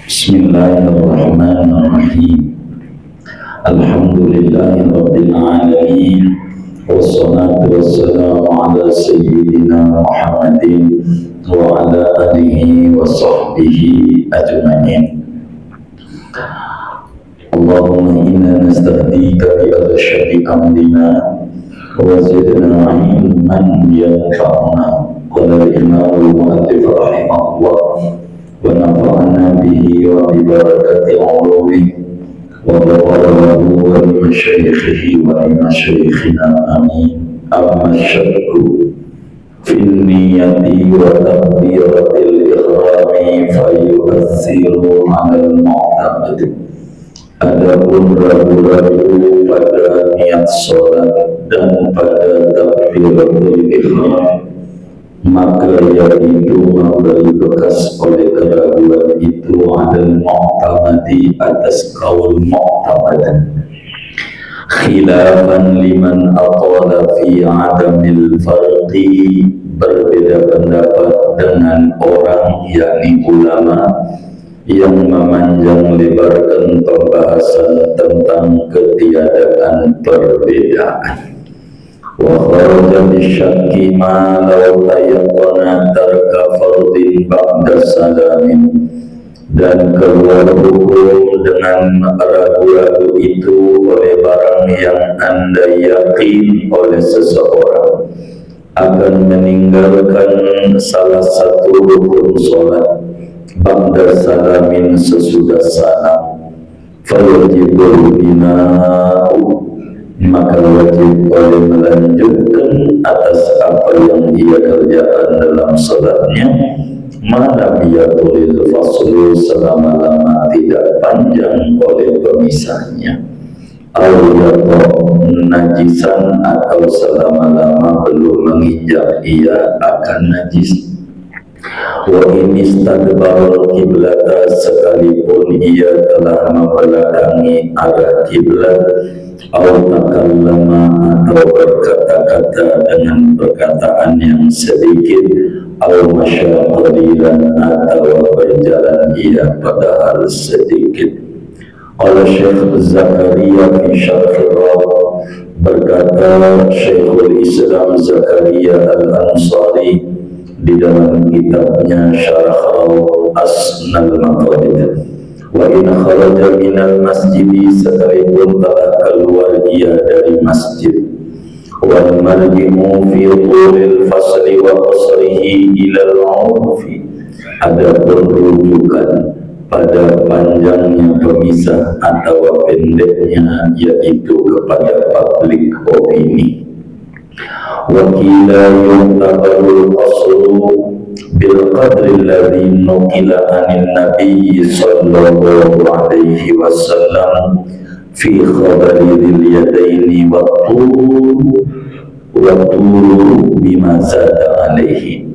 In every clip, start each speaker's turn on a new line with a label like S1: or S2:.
S1: Bismillahirrahmanirrahim. Alhamdulillahirabbil alamin. Wassalatu wassalamu ala sayyidina Muhammadin wa ala alihi wa sahbihi ajma'in. Allahumma inna nastahdika bi arsyadi amrina wa zidna ilman yanfa'una. Qala al-imam al-mu'allif rahimahullah wa nafa'ana bihi wa bi barakati ulumihi wa ghafara lahu wa li masyaikhihi wa li masyaikhina amin. Amma syakku fi niyati wa takbiratil ikhrami fa yu'assiru 'ala al-mu'taqid. Adapun ragu-ragu pada niat sholat dan pada takbiratul ihram, maka yaitu memberi bekas oleh keraguan itu adal mu'tamadi atas qaul mu'tamad, khilafan liman aqala fi adamil farqi, berbeda pendapat dengan orang yakni ulama yang memanjang lebarkan pembahasan tentang ketiadaan perbedaan. Wa kharaja bisyakki ma law tayaqqana tarka fardin ba'da salamin, dan keluar hukum dengan ragu-ragu itu oleh barang yang anda yakin oleh seseorang akan meninggalkan salah satu rukun sholat ba'da salamin, sesudah salam. Fawajibul bina'u, maka wajib oleh melanjutkan atas apa yang ia kerjakan dalam salatnya, malam yatulil faslu, selama-lama tidak panjang oleh pemisahnya, atau najisan, atau selama-lama belum menginjak ia akan najis. Wa ini stadbarul kiblata, sekalipun ia telah membelakangi arah kiblat, atau takallama, atau berkata-kata dengan perkataan yang sedikit, atau masyaqalilan, atau berjalan ia padahal sedikit. Oleh Syekh Zakaria fi Syarh Rawd, berkata Syekhul Islam Zakaria Al-Ansari di dalam kitabnya Syarah Rawd Asnal Maqasid, wa in kharaja minal masjidi, sekalipun telah keluar ia dari masjid, wal marji'u fi tulil fasli wa qasrihi ilal 'urfi, adapun rujukan pada panjangnya pemisah atau pendeknya yaitu kepada public opini. Wakila yuntabarul qasru bil qadri alladhi nuqila anin nabi sallallahu alaihi wasallam fi khabari dhil yadaini wa tulu bima zada alaihi.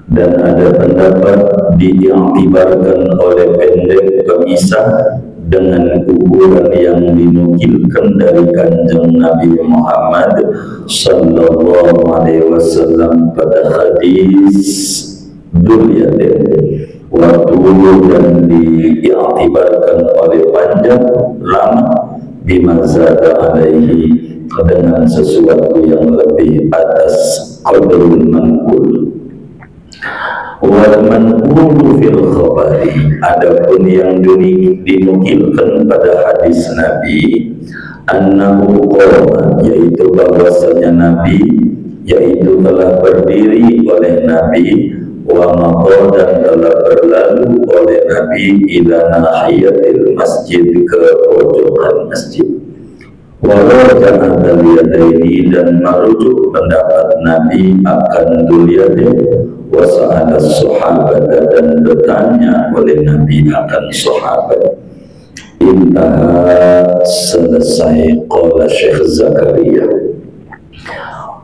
S1: Dan ada pendapat diiktibarkan oleh pendek pemisah dengan ukuran yang dinukilkan dari kanjeng Nabi Muhammad sallallahu alaihi wasallam pada hadis Dzul Yadain, waktu dan diiktibarkan oleh panjang lama bima zada alaihi, dengan sesuatu yang lebih atas qadrul manqul. Wal manqulu fil khabari, adapun yang dinukilkan pada hadis Nabi, annahu qala, yaitu bahwasanya Nabi, yaitu telah berdiri oleh Nabi, wa maqad, dan telah berlalu oleh Nabi, ila nahiyatil masjid, ke pojokan masjid. Walau jangan ini, dan merujuk pendapat Nabi akan duliade, wasa'ala sahabat, dan bertanya oleh Nabi akan sahabat. Intaha, selesai qala Syekh Zakaria.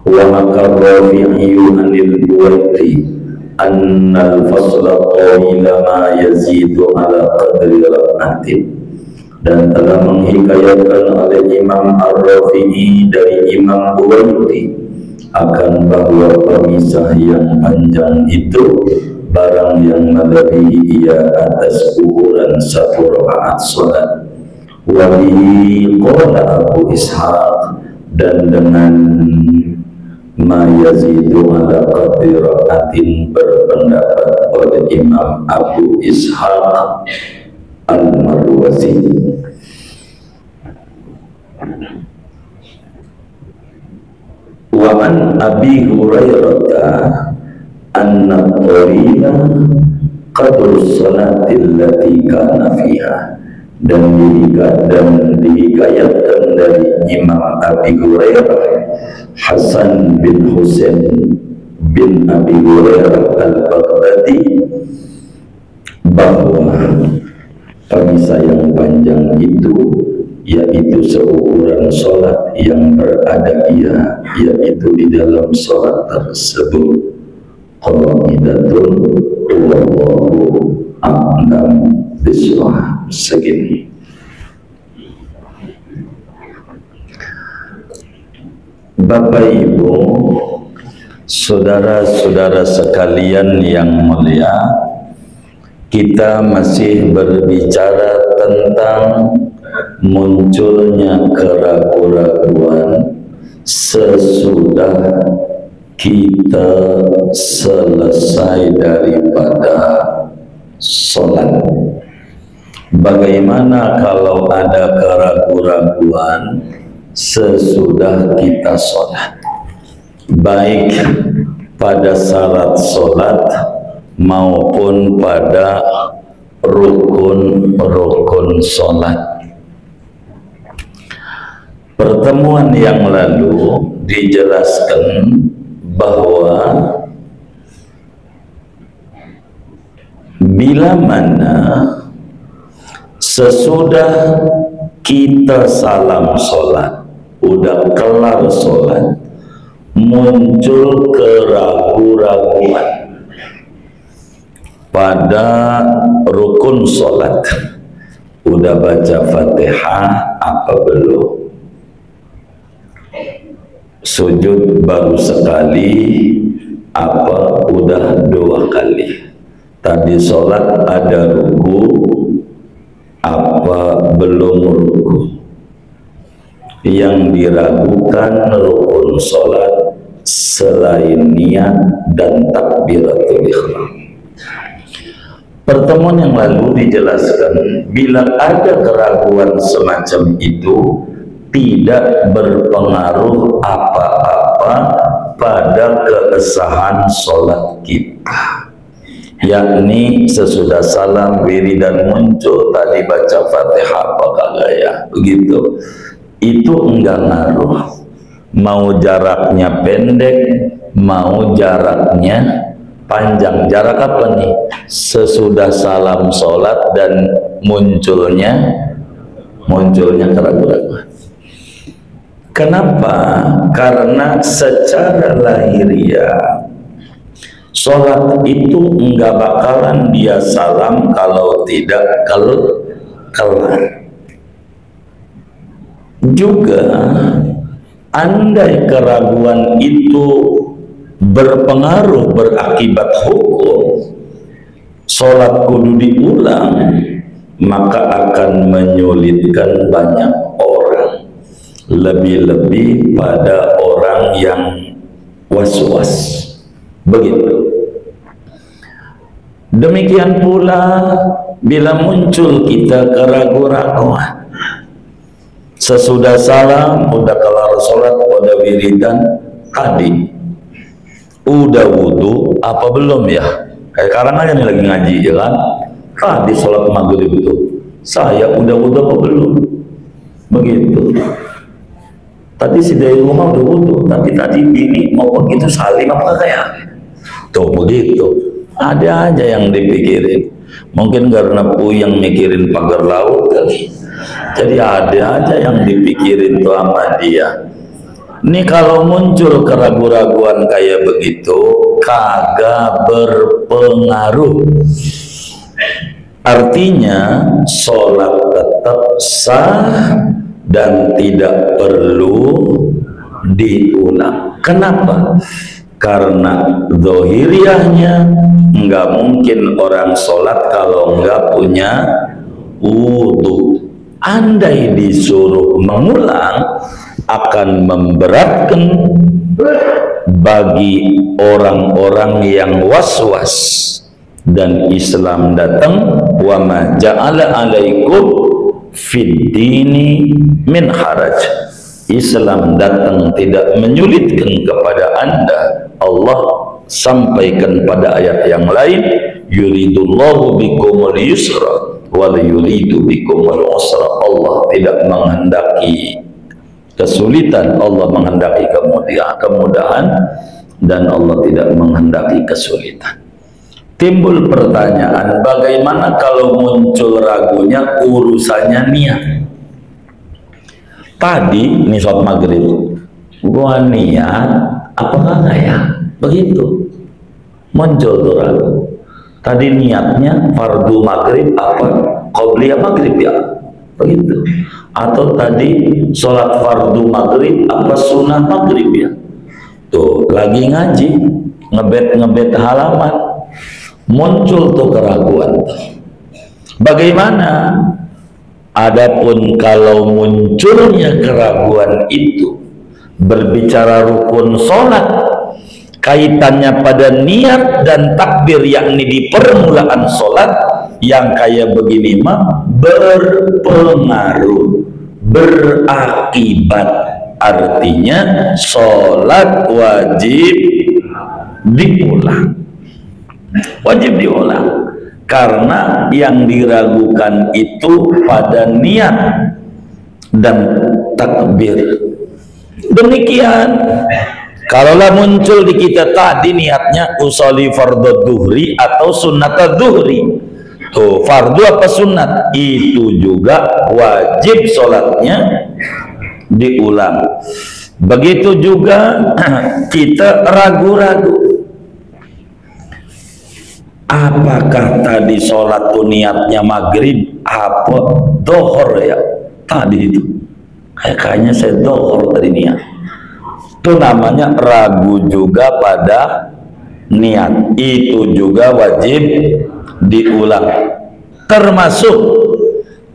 S1: Wa maka Rafi'iyu anil Buwaiti annal fasla qawila ma yazidu ala qadri rak'atin, dan telah menghikayatkan oleh Imam Ar-Rafi'i dari Imam Buwaiti akan bahwa pemisah yang panjang itu barang yang melebihi ia atas ukuran 1 rakaat salat. Wa bihi qala Abu Ishaq, dan dengan ma yazidu ala qadri rakaatin berpendapat oleh Imam Abu Ishaq Al-Marwazi. Wa an Abi Hurairah anna qawila qadru salati allati kana fiha, dan dihikayatkan dari Imam Abi Hurairah Hasan bin Husain bin Abi Hurairah Al-Baghdadi bahwa pemisah yang panjang itu yaitu seukuran sholat yang berada yaitu di dalam sholat tersebut. Qaidatun wallahu a'lam bishawab. Segini. Bapak Ibu, saudara-saudara sekalian yang mulia, kita masih berbicara tentang munculnya keraguan-keraguan sesudah kita selesai daripada sholat. Bagaimana kalau ada keraguan-keraguan sesudah kita sholat, baik pada syarat sholat maupun pada rukun-rukun sholat. Pertemuan yang lalu dijelaskan bahwa bila mana sesudah kita salam sholat, udah kelar sholat, muncul keraguan-raguan pada rukun sholat, udah baca Fatihah apa belum, sujud baru sekali apa udah 2 kali, tadi sholat ada ruku apa belum ruku. Yang diragukan rukun sholat selain niat dan takbiratul ihram. Pertemuan yang lalu dijelaskan bila ada keraguan semacam itu tidak berpengaruh apa-apa pada keabsahan sholat kita, yakni sesudah salam wiridan muncul tadi baca Fatihah apa kagak ya, begitu, itu enggak ngaruh mau jaraknya pendek mau jaraknya panjang. Jarak apa nih? Sesudah salam sholat dan munculnya keraguan. Kenapa? Karena secara lahiriah sholat itu enggak bakalan dia salam kalau tidak kelar. Juga andai keraguan itu berpengaruh berakibat hukum sholat kudu diulang, maka akan menyulitkan banyak orang, lebih-lebih pada orang yang was-was. Begitu. Demikian pula bila muncul kita keraguan-raguan sesudah salam, udah kelar sholat, udah wiridan tadi, udah wudhu apa belum ya? Kayak sekarang aja nih lagi ngaji ya kan, tadi sholat maghrib itu saya udah wudhu apa belum? Begitu. Tadi si dari rumah udah wudhu, tapi tadi bini mau begitu salim apa kayak tuh begitu. Ada aja yang dipikirin, mungkin karena puyeng mikirin pagar laut kali, jadi ada aja yang dipikirin tuh sama dia. Ini kalau muncul keraguan-raguan kayak begitu kagak berpengaruh, artinya sholat tetap sah dan tidak perlu diulang. Kenapa? Karena zahiriahnya nggak mungkin orang sholat kalau nggak punya wudu. Andai disuruh mengulang akan memberatkan bagi orang-orang yang was-was. Dan Islam datang, wa ma ja'ala alaikum fid dini min haraj. Islam datang tidak menyulitkan kepada Anda. Allah sampaikan pada ayat yang lain, yuridullahu bikumul yusra wal yuridu bikumul usra. Allah tidak menghendaki kesulitan, Allah menghendaki kemudahan, dan Allah tidak menghendaki kesulitan. Timbul pertanyaan, bagaimana kalau muncul ragunya urusannya niat? Tadi ini sholat maghrib, gua niat apakah enggak ya? Begitu muncul tuh ragu. Tadi niatnya fardu maghrib apa qobliyah maghrib ya? Begitu. Atau tadi sholat fardu maghrib apa sunnah maghrib ya? Tuh lagi ngaji ngebet halaman, muncul tuh keraguan. Bagaimana? Adapun kalau munculnya keraguan itu berbicara rukun sholat, kaitannya pada niat dan takbir, yakni di permulaan sholat, yang kayak begini mah berpengaruh, berakibat. Artinya sholat wajib diulang, wajib diulang, karena yang diragukan itu pada niat dan takbir. Demikian kalaulah muncul di kita tadi niatnya usolli fardhu duhri atau sunnat duhri, tuh fardu apa sunat, itu juga wajib sholatnya diulang. Begitu juga kita ragu-ragu, apakah tadi sholat tuh niatnya maghrib apa dohor ya? Tadi itu kayaknya saya dohor tadi niat. Itu namanya ragu juga pada niat. Itu juga wajib diulang. Termasuk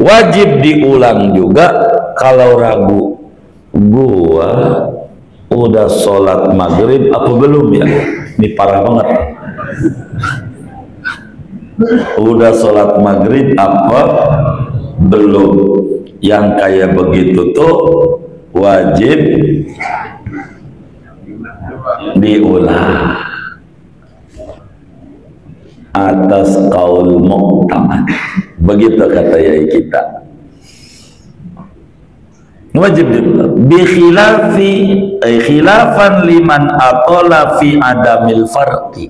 S1: wajib diulang juga kalau ragu, gua udah sholat maghrib apa belum ya? Ini parah banget. Udah sholat maghrib apa belum? Yang kayak begitu tuh wajib diulang atas qaul mu'tamad. Begitu kata yai kita, wajib diulang. Bi khilafi khilafan liman atola fi adamil farqi.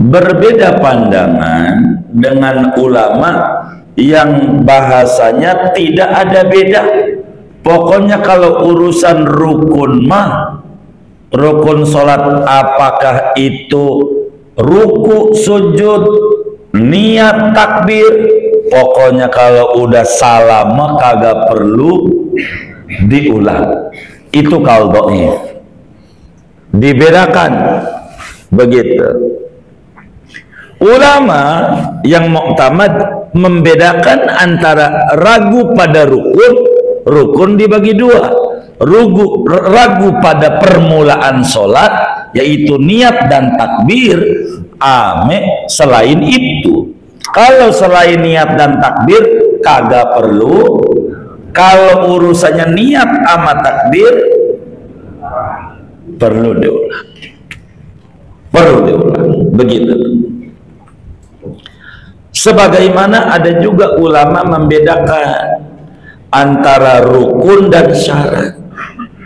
S1: Berbeda pandangan dengan ulama yang bahasanya tidak ada beda. Pokoknya kalau urusan rukun mah, rukun sholat apakah itu ruku, sujud, niat, takbir, pokoknya kalau udah salam mah kagak perlu diulang. Itu qaulnya. Dibedakan begitu. Ulama yang mu'tamad membedakan antara ragu pada rukun dibagi dua. Ragu pada permulaan sholat, yaitu niat dan takbir. Selain itu, kalau selain niat dan takbir kagak perlu. Kalau urusannya niat sama takbir perlu diulang. Begitu. Sebagaimana ada juga ulama membedakan antara rukun dan syarat.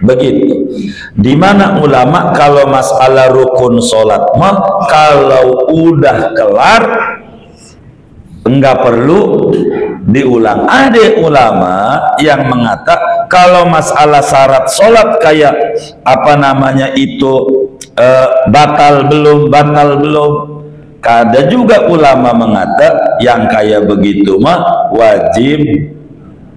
S1: Begitu. Dimana ulama kalau masalah rukun sholat mah kalau udah kelar enggak perlu diulang. Ada ulama yang mengatakan kalau masalah syarat sholat kayak apa namanya itu batal belum. Ada juga ulama mengatakan yang kayak begitu mah wajib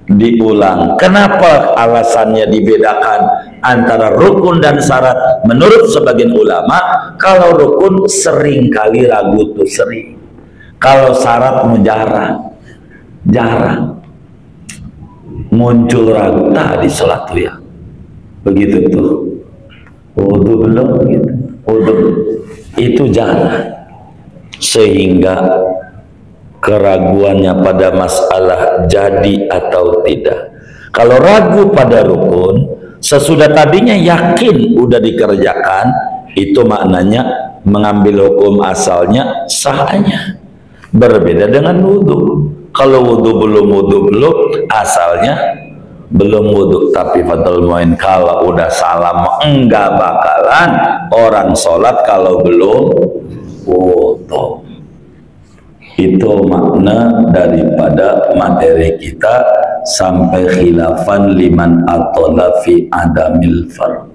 S1: diulang. Kenapa alasannya dibedakan antara rukun dan syarat? Menurut sebagian ulama, kalau rukun sering kali ragu tuh sering, kalau syarat jarang muncul ragu. Tadi sholat tuh ya begitu tuh, wudu belum gitu, wudu itu jarang, sehingga keraguannya pada masalah jadi atau tidak. Kalau ragu pada rukun, sesudah tadinya yakin udah dikerjakan, itu maknanya mengambil hukum asalnya sahnya. Berbeda dengan wudhu. Kalau wudhu belum, asalnya belum wudhu. Tapi fadl muin, kalau udah salam enggak bakalan orang sholat kalau belum wudhu. Itu makna daripada materi kita, sampai khilafan liman atola fi adamil farq.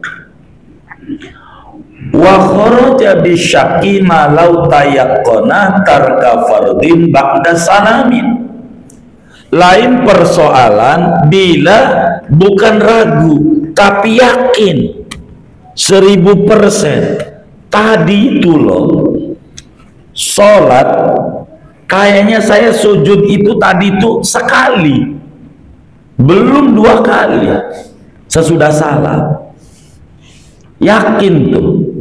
S1: Wa kharaja bisyaki malau tayaqqana tarka fardin ba'da salamin. Lain persoalan bila bukan ragu tapi yakin 1000%. Tadi itu loh sholat, kayaknya saya sujud itu tadi tuh sekali, belum 2 kali sesudah salam. Yakin tuh,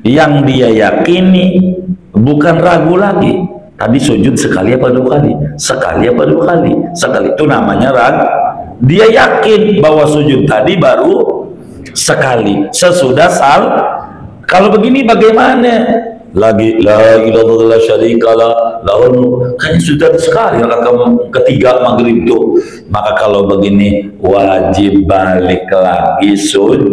S1: yang dia yakini bukan ragu lagi. Tadi sujud sekali apa 2 kali? Sekali apa 2 kali? Sekali. Itu namanya ragu. Dia yakin bahwa sujud tadi baru sekali sesudah salam. Kalau begini bagaimana? Lagi la ilaha illallah syarikalah lahul, kan sudah sekali rakaat ketiga maghrib itu. Maka kalau begini wajib balik lagi sujud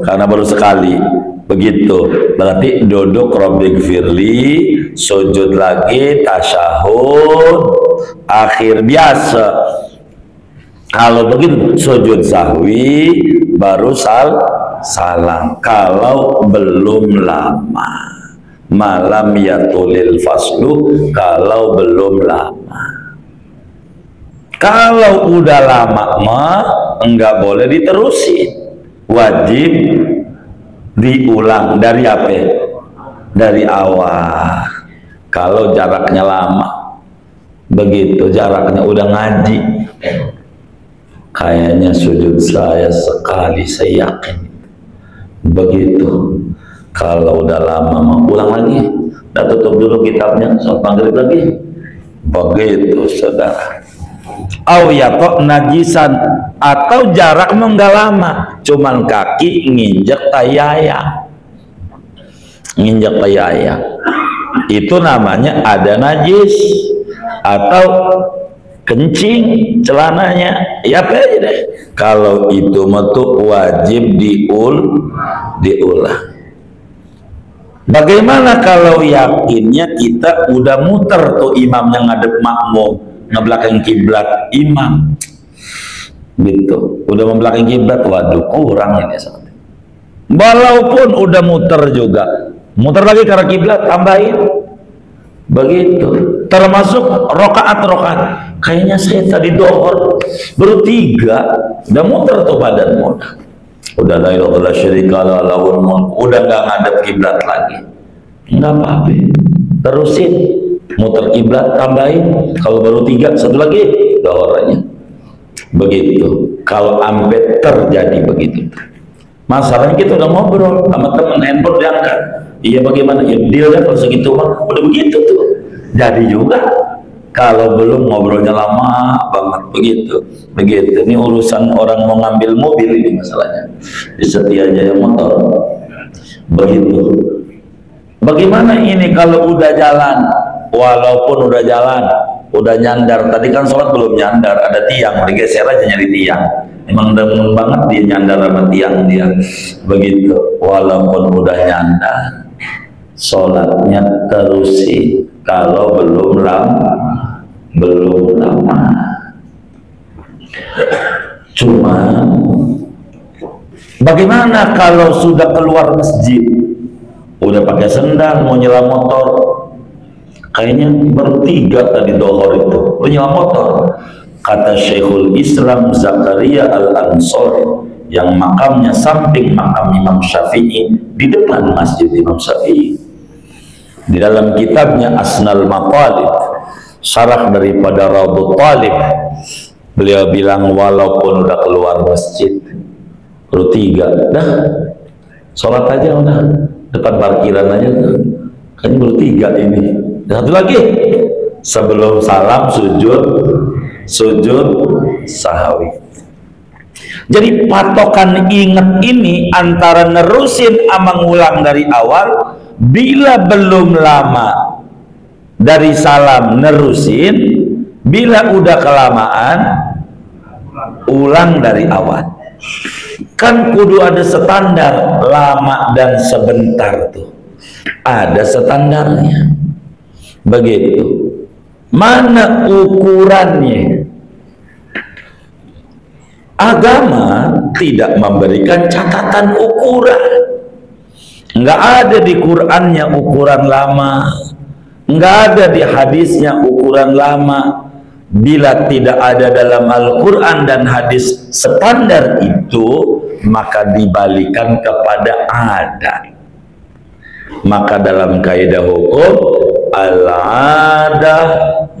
S1: karena baru sekali. Begitu berarti duduk robbik firli, sujud lagi, tasyahud akhir biasa. Kalau begitu sujud sahwi baru salam. Kalau belum lama, malam yatulil faslu, kalau belum lama. Kalau udah lama mah enggak boleh diterusin, wajib diulang dari apa? Dari awal. Kalau jaraknya lama, begitu jaraknya udah ngaji, kayaknya sujud saya sekali, saya yakin. Begitu. Kalau udah lama mau ulang lagi, udah tutup dulu kitabnya, sholat maghrib lagi. Begitu saudara. Au yatok najisan, atau jarak enggak lama, cuman kaki nginjek tayaya, itu namanya ada najis. Atau kencing celananya, ya apa aja deh. Kalau itu metu wajib diulang. Bagaimana kalau yakinnya kita udah muter tuh imamnya ngadep makmum, ngebelakang kiblat imam, gitu, udah membelakang kiblat, waduh kurang ini. Walaupun udah muter juga, muter lagi ke arah kiblat, tambahin. Begitu. Termasuk rokaat, kayaknya saya tadi dohor baru 3, udah muter tuh badan udah la ilaha illallah syarikalah lahul mulk, udah nggak ngadep kiblat lagi, nggak apa-apa, terusin muter kiblat, tambahin. Kalau baru 3, 1 lagi dohornya. Begitu. Kalau sampai terjadi begitu, masalahnya kita udah ngobrol sama temen, handphone diangkat, iya bagaimana ya deal ya, kalau segitu mah udah begitu tuh. Jadi juga kalau belum ngobrolnya lama banget, begitu. Ini urusan orang mau ngambil mobil ini masalahnya di Setiajaya motor. Begitu. Bagaimana ini kalau udah jalan? Walaupun udah jalan, udah nyandar. Tadi kan sholat belum nyandar, ada tiang, digeser aja nyari tiang. Emang demen banget dia nyandar sama tiang dia. Begitu. Walaupun udah nyandar, sholatnya terusin. Kalau belum lama. Cuma bagaimana kalau sudah keluar masjid, udah pakai sendal mau nyela motor, kayaknya bertiga tadi dohor itu, punya motor. Kata Syekhul Islam Zakaria Al-Ansori yang makamnya samping makam Imam Syafi'i, di depan masjid Imam Syafi'i. Di dalam kitabnya Asnal Maqalid, syarah daripada Raudhut Thalib, beliau bilang walaupun udah keluar masjid, bertiga, dah sholat aja udah depan parkiran aja, kan bertiga ini. Dan satu lagi sebelum salam sujud sahwi. Jadi patokan ingat ini antara nerusin sama ngulang dari awal. Bila belum lama dari salam nerusin, bila udah kelamaan ulang dari awal. Kan kudu ada standar lama dan sebentar tuh, ada standarnya. Begitu. Mana ukurannya? Agama tidak memberikan catatan ukuran. Enggak ada di Qur'annya ukuran lama, enggak ada di hadisnya ukuran lama. Bila tidak ada dalam Al-Quran dan hadis standar itu, maka dibalikan kepada adat. Maka dalam kaidah hukum, al-adah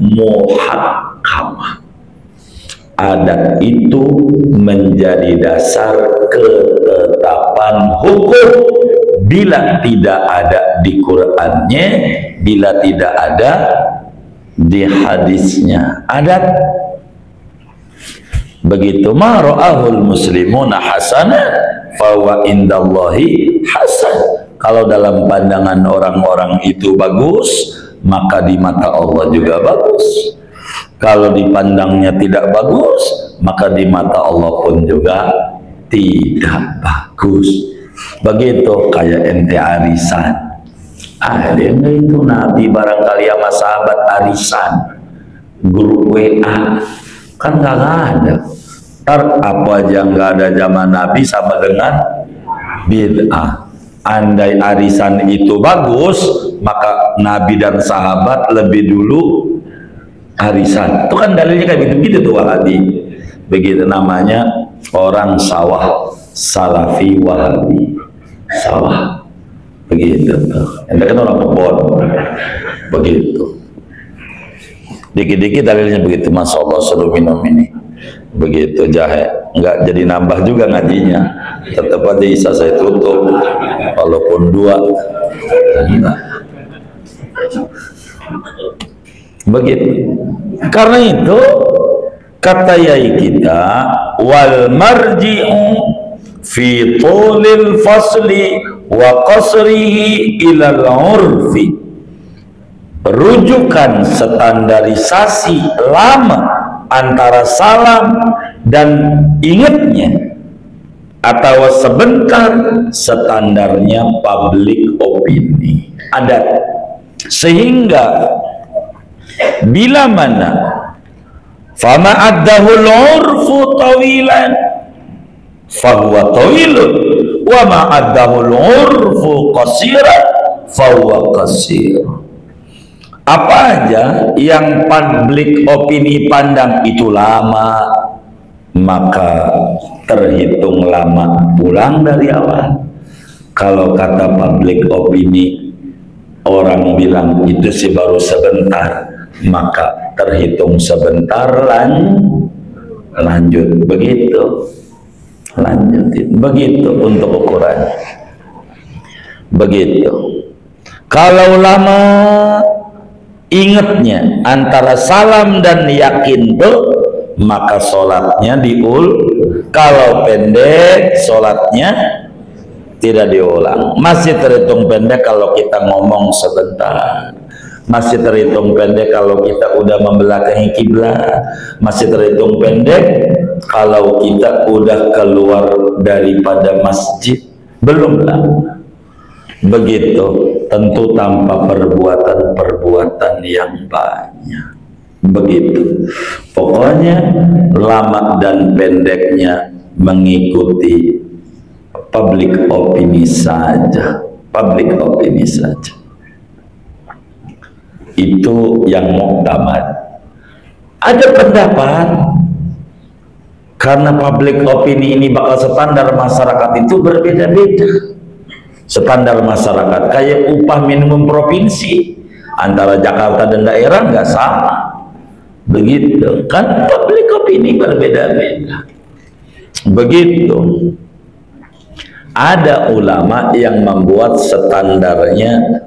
S1: muhakkamah, adat itu menjadi dasar ketetapan hukum. Bila tidak ada di Qur'annya, bila tidak ada di hadisnya, adat. Begitu. Ma ra'ahul muslimuna hasanah fahuwa indallahi hasan. Kalau dalam pandangan orang-orang itu bagus, maka di mata Allah juga bagus. Kalau dipandangnya tidak bagus, maka di mata Allah pun juga tidak bagus. Begitu kayak ente arisan. Ada enggak itu Nabi barangkali sama sahabat arisan, grup WA, kan nggak ada. Ntar apa aja nggak ada zaman Nabi sama dengan bid'ah. Andai arisan itu bagus, maka Nabi dan sahabat lebih dulu arisan. Itu kan dalilnya kayak gitu-gitu tuh Wahabi. Begitu namanya orang sawah, salafi Wahabi. Sawah. Begitu tuh. Ente kan orang kebon. Begitu. Dikit-dikit dalilnya begitu. Masya Allah suruh minum ini. Begitu jahe. Enggak jadi nambah juga ngajinya. Tetap aja isa saya tutup. Walaupun dua. Enggak. Begitu. Karena itu kata yai kita, wal marji'u fi tulil fasli wa qasrihi ilal urfi. Rujukan standarisasi lama antara salam dan ingatnya atau sebentar, standarnya public opini, adat. Sehingga bila mana fama addahul urfu tawilan fahuwa tawilun wa ma addahul urfu qasiran fahuwa qasir. Apa aja yang public opini pandang itu lama, maka terhitung lama, pulang dari awal. Kalau kata public opini orang bilang itu sih baru sebentar, maka terhitung sebentar, lanjut. Begitu, lanjutin. Begitu untuk ukuran. Begitu. Kalau lama, ingatnya antara salam dan yakin tuh, maka sholatnya diul. Kalau pendek, sholatnya tidak diulang. Masih terhitung pendek kalau kita ngomong sebentar. Masih terhitung pendek kalau kita udah membelakangi kiblat. Masih terhitung pendek kalau kita udah keluar daripada masjid. Belum lama. Begitu, tentu tanpa perbuatan-perbuatan yang banyak. Begitu. Pokoknya lama dan pendeknya mengikuti public opini saja. Public opini saja. itu yang muktamad. Ada pendapat karena public opini ini bakal standar masyarakat itu berbeda-beda. Standar masyarakat kayak upah minimum provinsi antara Jakarta dan daerah nggak sama, begitu kan, public opini berbeda-beda. Begitu. Ada ulama yang membuat standarnya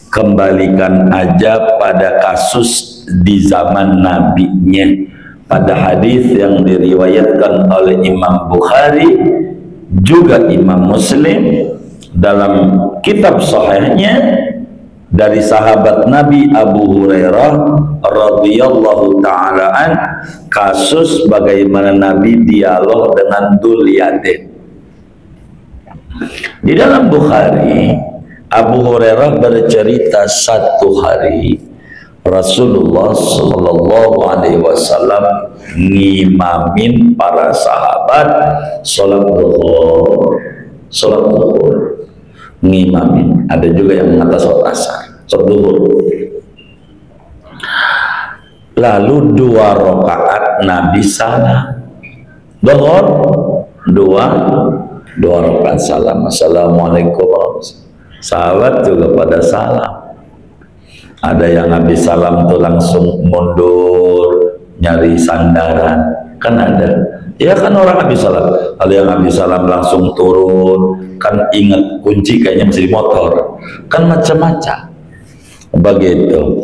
S1: kembalikan aja pada kasus di zaman nabinya, pada hadis yang diriwayatkan oleh Imam Bukhari juga Imam Muslim dalam kitab sahihnya dari sahabat Nabi Abu Hurairah radhiyallahu ta'ala an, kasus bagaimana Nabi dialog dengan Dzul Yadain. Di dalam Bukhari, Abu Hurairah bercerita satu hari Rasulullah Shallallahu Alaihi Wasallam ngimamin para sahabat sholat zuhur, ngimamin. Ada juga yang mengatakan sholat asar, sholat zuhur. Lalu 2 rakaat Nabi salam, zuhur, 2 rakaat salam, assalamualaikum warahmatullahi. Sahabat juga pada salam. Ada yang habis salam tuh langsung mundur nyari sandaran, kan ada. Ya kan orang habis salam. Ada yang habis salam langsung turun, kan ingat kunci kayaknya masih di motor, kan macam-macam. Begitu.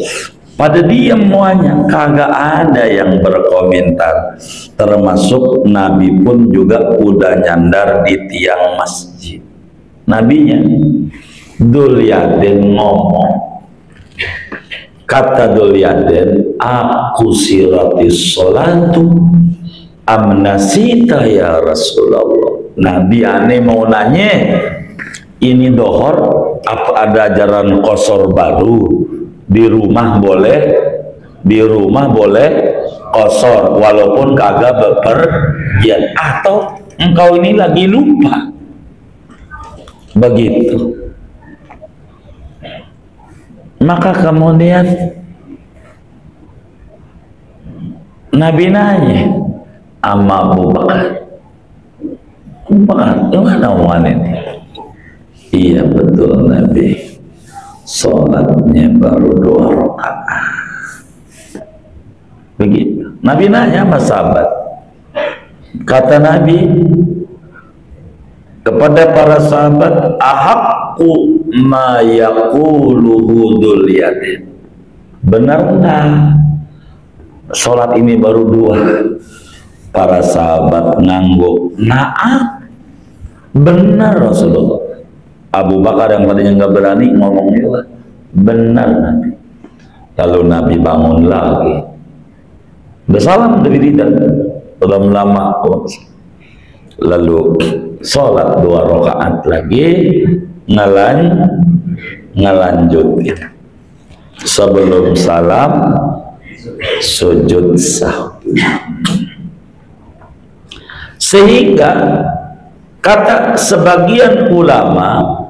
S1: Pada diam semuanya, kagak ada yang berkomentar. Termasuk Nabi pun juga udah nyandar di tiang masjid. Nabinya Dzul Yadain ngomong, kata Dzul Yadain, aku siratis sholatu amnasita ya Rasulullah. Nabi aneh mau nanya, ini dohor apa ada ajaran qasar baru? Di rumah boleh qasar walaupun kagak bepergian, atau engkau ini lagi lupa? Begitu. Maka kemudian Nabi nanya sama Abu Bakar, gimana omongan ini? Iya betul Nabi, sholatnya baru 2 rakaat. Begitu. Nabi nanya sama sahabat, kata Nabi kepada para sahabat, ahaqqu ma yaquluhu Dzul Yadain, benar nggak sholat ini baru 2? Para sahabat ngangguk, na'am, benar Rasulullah. Abu Bakar yang tadinya nggak berani ngomong juga, benar Nabi. Lalu Nabi bangun lagi, bersalam dari tidak belum lama, lalu sholat 2 rakaat lagi, ngelanjutin. Sebelum salam sujud sahwi. Sehingga kata sebagian ulama,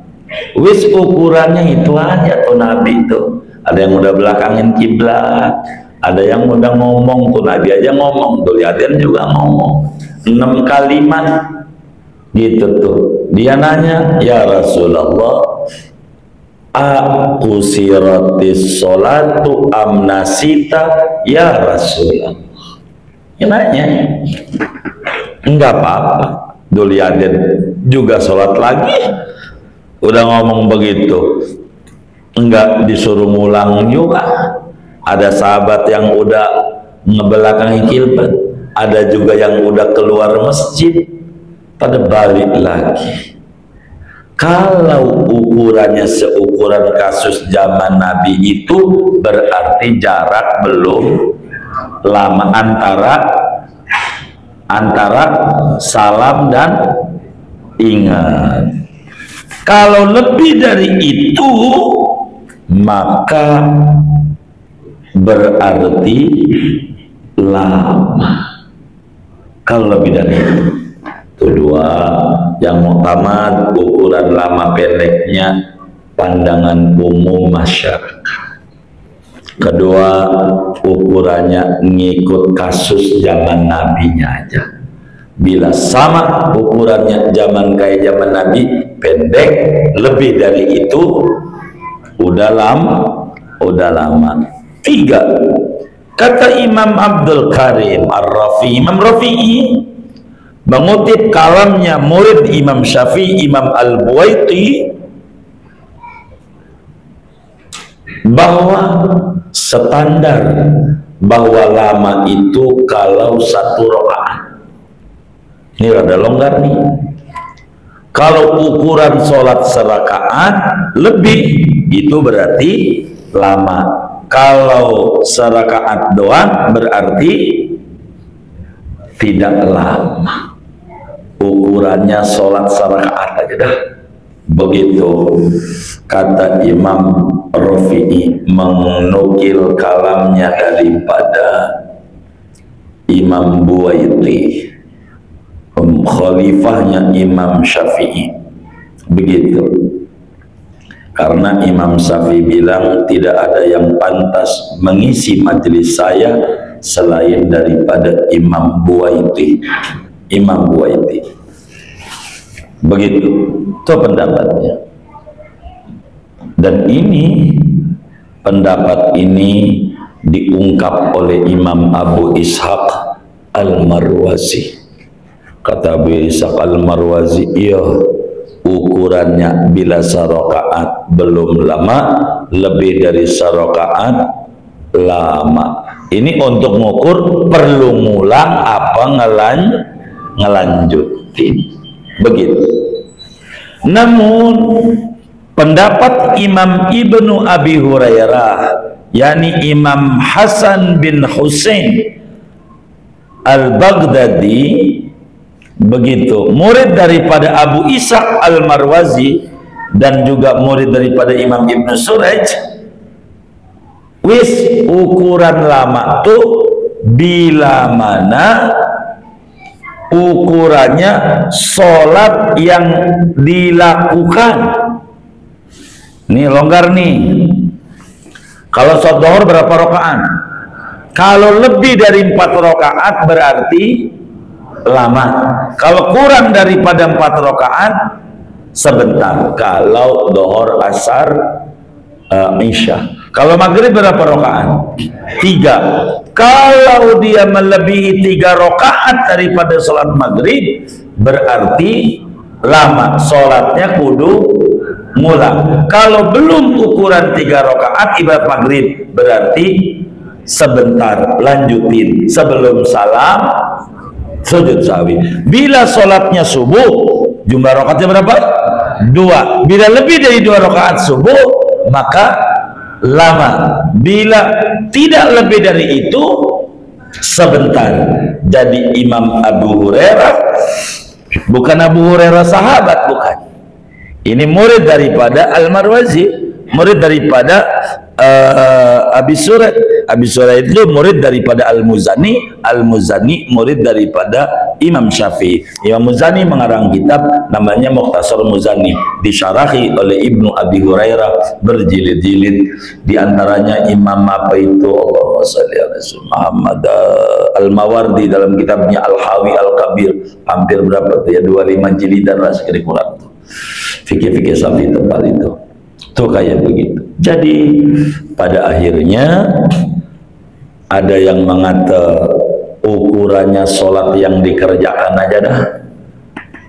S1: wis ukurannya itu aja tuh Nabi itu. Ada yang udah belakangin kiblat, ada yang udah ngomong tuh Nabi aja ngomong, Dzul Yadain juga ngomong 6 kalimat gitu tuh. Dia nanya, ya Rasulullah, aku siratis sholatu amnasita ya Rasulullah. Dia nanya, enggak apa-apa, Dzul Yadain juga sholat lagi, udah ngomong begitu, enggak disuruh ngulang juga. Ada sahabat yang udah ngebelakangi kiblat, ada juga yang udah keluar masjid pada balik lagi. Kalau ukurannya seukuran kasus zaman Nabi itu, berarti jarak belum lama antara salam dan ingat. Kalau lebih dari itu, maka berarti lama. Kalau lebih dari itu 2, yang muktamad ukuran lama pendeknya pandangan umum masyarakat. Kedua, ukurannya ngikut kasus zaman nabinya aja. Bila sama ukurannya zaman kayak zaman Nabi, pendek, lebih dari itu udah lama. Tiga, kata Imam Abdul Karim Ar-Rafi'i, Imam Rafi'i mengutip kalamnya murid Imam Syafi'i, Imam Al-Buwaiti, bahwa standar bahwa lama itu kalau 1 rakaat. Ini rada longgar nih. Kalau ukuran sholat serakaat lebih, itu berarti lama. Kalau serakaat doang berarti tidak lama. Ukurannya sholat serakaat aja dah. Begitu kata Imam Rafi'i, menukil kalamnya daripada Imam Buwaiti, khalifahnya Imam Syafi'i. Begitu. Karena Imam Syafi'i bilang tidak ada yang pantas mengisi majelis saya selain daripada Imam Buwaiti. Imam Buwaiti. Begitu. Itu pendapatnya. Dan ini pendapat ini diungkap oleh Imam Abu Ishaq Al-Marwazi. Kata Abu Ishaq Al-Marwazi, iya, ukurannya bila sarakaat belum lama, lebih dari sarakaat lama. Ini untuk mengukur perlu ngulang apa ngelanjutin. Begitu. Namun pendapat Imam Ibnu Abi Hurairah, yakni Imam Hasan bin Husain Al-Baghdadi, begitu, murid daripada Abu Ishaq Al-Marwazi dan juga murid daripada Imam Ibnu Suraj, wis ukuran lama tuh bila mana ukurannya sholat yang dilakukan. Nih longgar nih. Kalau sholat zuhur berapa rakaat? Kalau lebih dari 4 rakaat berarti lama. Kalau kurang daripada 4 rakaat sebentar. Kalau zuhur, asar, isya. Kalau maghrib berapa rakaat? 3. Kalau dia melebihi 3 rakaat daripada sholat maghrib berarti lama, sholatnya kudu ngulang. Kalau belum ukuran 3 rakaat ibadat maghrib berarti sebentar, lanjutin sebelum salam sujud sahwi. Bila sholatnya subuh jumlah rakaatnya berapa? 2. Bila lebih dari 2 rakaat subuh maka lama. Bila tidak lebih dari itu sebentar. Jadi Imam Abu Hurairah, bukan Abu Hurairah sahabat, bukan. Ini murid daripada Al-Marwazi, murid daripada Abi Suraj. Abi Suraj itu murid daripada Al-Muzani. Al-Muzani murid daripada Imam Syafi'i. Imam Muzani mengarang kitab namanya Mukhtasar Muzani, disyarahi oleh Ibnu Abi Hurairah berjilid-jilid. Di antaranya Imam apa itu, Allahumma shalli ala Muhammad, Al-Mawardi dalam kitabnya Al-Hawi Al-Kabir, hampir berapa tuh ya, 25 jilidan lah sekali kurang tuh. Fikih-fikih Syafi'i tebal itu. Tuh kayak begitu. Jadi pada akhirnya ada yang mengata ukurannya sholat yang dikerjakan aja dah.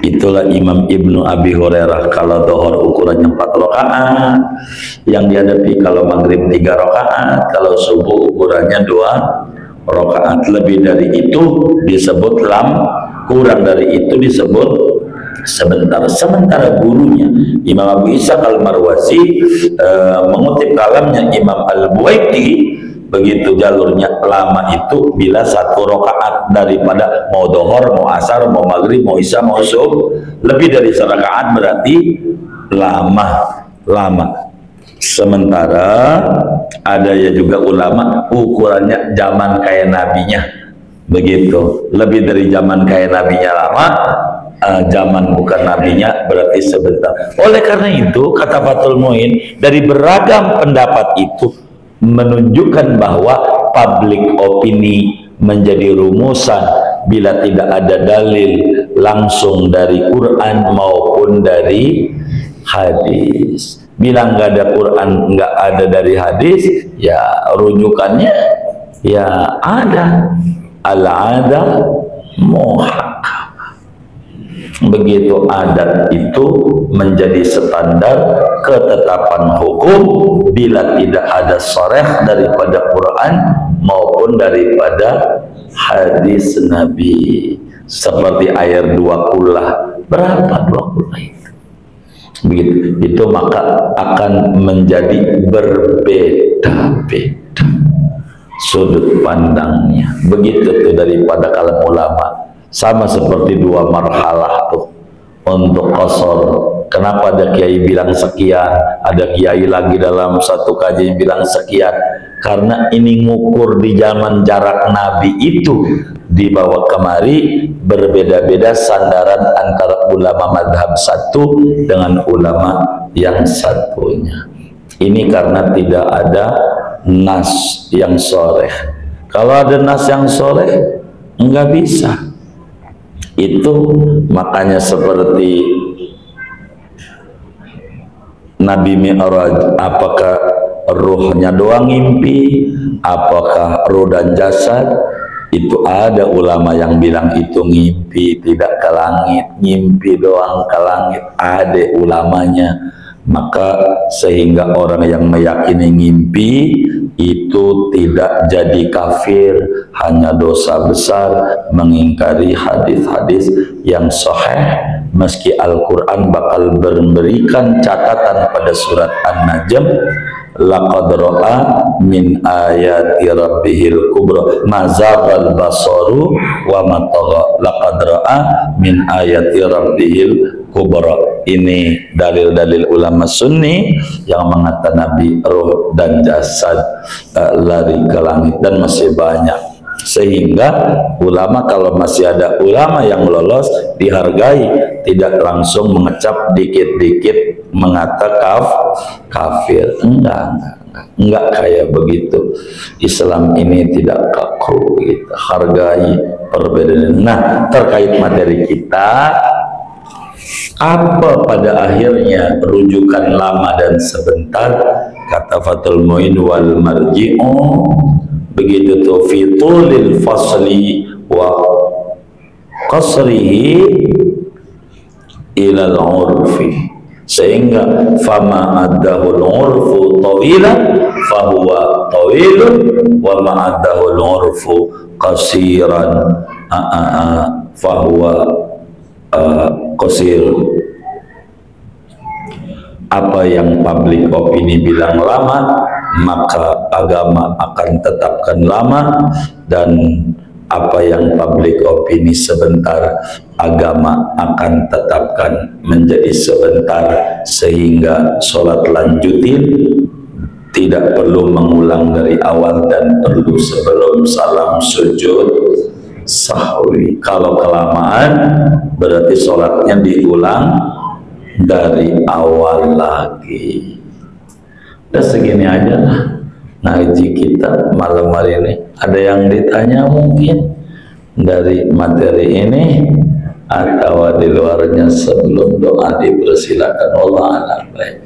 S1: Itulah Imam Ibnu Abi Hurairah. Kalau zuhur ukurannya 4 rakaat yang dihadapi, kalau maghrib 3 rakaat, kalau subuh ukurannya 2 rakaat. Lebih dari itu disebut lam, kurang dari itu disebut sebentar. Sementara gurunya Imam Abu Ishaq Al-Marwazi mengutip kalamnya Imam Al-Buwaiti, begitu jalurnya lama itu bila 1 rakaat daripada mau dhuhur, mau asar, mau maghrib, mau isya, mau subuh, lebih dari 1 rakaat berarti lama. Sementara ada ya juga ulama ukurannya zaman kayak nabinya, begitu, lebih dari zaman kayak nabinya lama, zaman bukan nabinya berarti sebentar. Oleh karena itu kata Fathul Muin, dari beragam pendapat itu menunjukkan bahwa public opini menjadi rumusan bila tidak ada dalil langsung dari Quran maupun dari hadis. Bila nggak ada Quran, nggak ada dari hadis, ya rujukannya ya ada al-adah muhakkam. Begitu adat itu menjadi standar ketetapan hukum bila tidak ada shareh daripada Quran maupun daripada hadis Nabi. Seperti air 2 kula, berapa 2 kula itu? Begitu, itu maka akan menjadi berbeda-beda sudut pandangnya. Begitu tuh daripada kalam ulama. Sama seperti 2 marhalah tuh untuk qasar. Kenapa ada kiai bilang sekian, ada kiai lagi dalam satu kajian bilang sekian? Karena ini ngukur di zaman jarak Nabi itu dibawa kemari berbeda-beda sandaran antara ulama madhab satu dengan ulama yang satunya. Ini karena tidak ada nas yang shareh. Kalau ada nas yang shareh, enggak bisa. Itu makanya seperti Nabi Mi'raj, apakah ruhnya doang ngimpi, apakah ruh dan jasad? Itu ada ulama yang bilang itu ngimpi, tidak ke langit, ngimpi doang ke langit, ada ulamanya. Maka sehingga orang yang meyakini ngimpi itu tidak jadi kafir, hanya dosa besar mengingkari hadis-hadis yang sahih. Meski Al-Quran bakal memberikan catatan pada surat An-Najm, laqad ra'a min ayati rabbihil kubra mazaghal basaru wa matagha, laqad ra'a min ayati rabbihil kubra. Ini dalil-dalil ulama sunni yang mengatakan Nabi ruh dan jasad lari ke langit, dan masih banyak. Sehingga ulama, kalau masih ada ulama yang lolos dihargai, tidak langsung mengecap dikit-dikit mengata kafir. Enggak kayak begitu. Islam ini tidak kaku, gitu. Hargai perbedaan. Nah, terkait materi kita, apa pada akhirnya rujukan lama dan sebentar? Kata Fathul Mu'in, wal marji'u, begitu tuh, fi tulil fasli wa qasrihi ilal urfi, sehingga fama addahul urfu tawilan fahuwa tawilun wa ma addahul urfu qasiran fahuwa qasir. Apa yang public opini bilang lama, maka agama akan tetapkan lama, dan apa yang public opini sebentar, agama akan tetapkan menjadi sebentar. Sehingga sholat lanjutin, tidak perlu mengulang dari awal, dan perlu sebelum salam sujud sahwi. Kalau kelamaan berarti sholatnya diulang dari awal lagi. Udah segini aja lah ngaji kita malam hari ini. Ada yang ditanya mungkin dari materi ini atau di luarnya? Sebelum doa dipersilakan. Allah a'lam. Baik.